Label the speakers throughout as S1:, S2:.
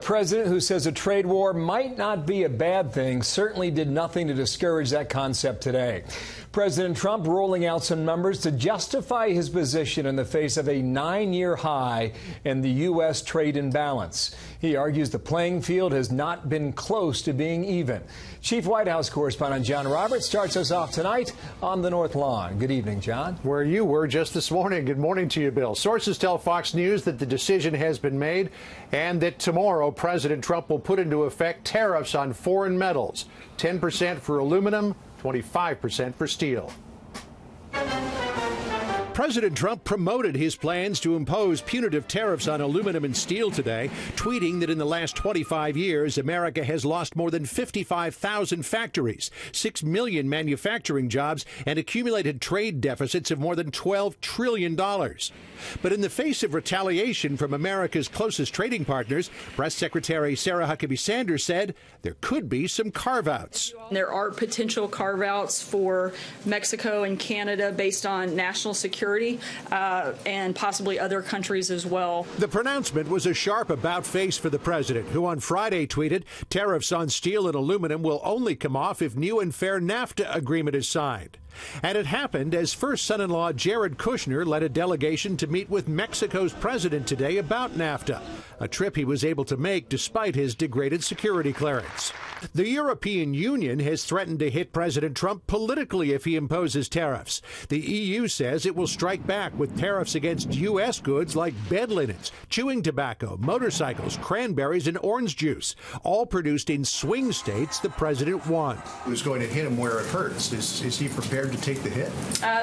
S1: President, who says a trade war might not be a bad thing, certainly did nothing to discourage that concept today. President Trump rolling out some numbers to justify his position in the face of a 9-year high in the U.S. trade imbalance. He argues the playing field has not been close to being even. Chief White House correspondent John Roberts starts us off tonight on the North Lawn. Good evening, John.
S2: Where you were just this morning. Good morning to you, Bill. Sources tell Fox News that the decision has been made and that tomorrow President Trump will put into effect tariffs on foreign metals, 10% for aluminum, 25% for steel.
S3: President Trump promoted his plans to impose punitive tariffs on aluminum and steel today, tweeting that in the last 25 years, America has lost more than 55,000 factories, 6 million manufacturing jobs, and accumulated trade deficits of more than $12 trillion. But in the face of retaliation from America's closest trading partners, Press Secretary Sarah Huckabee Sanders said there could be some carve-outs.
S4: There are potential carve-outs for Mexico and Canada based on national security and possibly other countries as well.
S3: The pronouncement was a sharp about-face for the president, who on Friday tweeted, tariffs on steel and aluminum will only come off if new and fair NAFTA agreement is signed. And it happened as first son-in-law Jared Kushner led a delegation to meet with Mexico's president today about NAFTA, a trip he was able to make despite his degraded security clearance. The European Union has threatened to hit President Trump politically if he imposes tariffs. The EU says it will strike back with tariffs against U.S. goods like bed linens, chewing tobacco, motorcycles, cranberries, and orange juice, all produced in swing states the president won.
S5: Who's going to hit him where it hurts? Is he prepared to take the hit?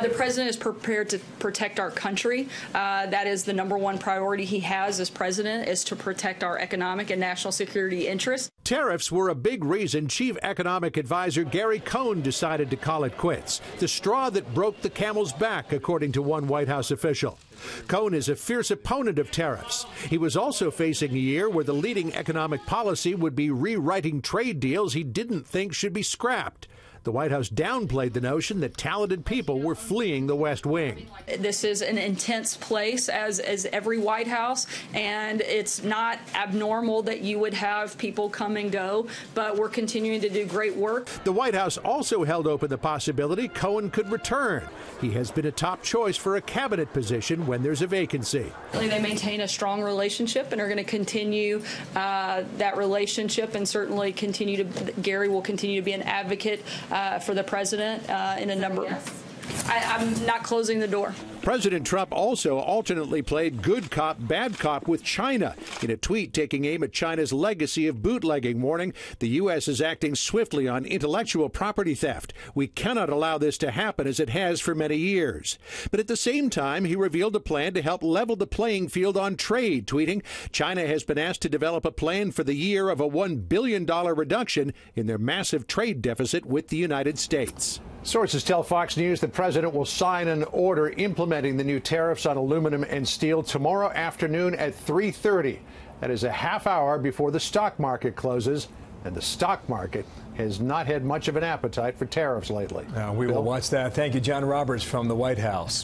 S4: The president is prepared to protect our country. That is the #1 priority he has as president, is to protect our economic and national security interests.
S3: Tariffs were a big reason Chief Economic Advisor Gary Cohn decided to call it quits, the straw that broke the camel's back, according to one White House official. Cohn is a fierce opponent of tariffs. He was also facing a year where the leading economic policy would be rewriting trade deals he didn't think should be scrapped. The White House downplayed the notion that talented people were fleeing the West Wing.
S4: This is an intense place, as every White House, and it's not abnormal that you would have people come and go, but we're continuing to do great work.
S3: The White House also held open the possibility Cohen could return. He has been a top choice for a cabinet position when there's a vacancy.
S4: They maintain a strong relationship and are going to continue that relationship, and certainly Gary will continue to be an advocate for the president in a number. Yes. I'm not closing the door.
S3: President Trump also alternately played good cop, bad cop with China. In a tweet taking aim at China's legacy of bootlegging, warning the U.S. is acting swiftly on intellectual property theft. We cannot allow this to happen as it has for many years. But at the same time, he revealed a plan to help level the playing field on trade, tweeting, China has been asked to develop a plan for the year of a $1 billion reduction in their massive trade deficit with the United States.
S2: Sources tell Fox News the president will sign an order implementing the new tariffs on aluminum and steel tomorrow afternoon at 3:30. That is a half hour before the stock market closes, and the stock market has not had much of an appetite for tariffs lately.
S1: We will watch that. Thank you, John Roberts from the White House.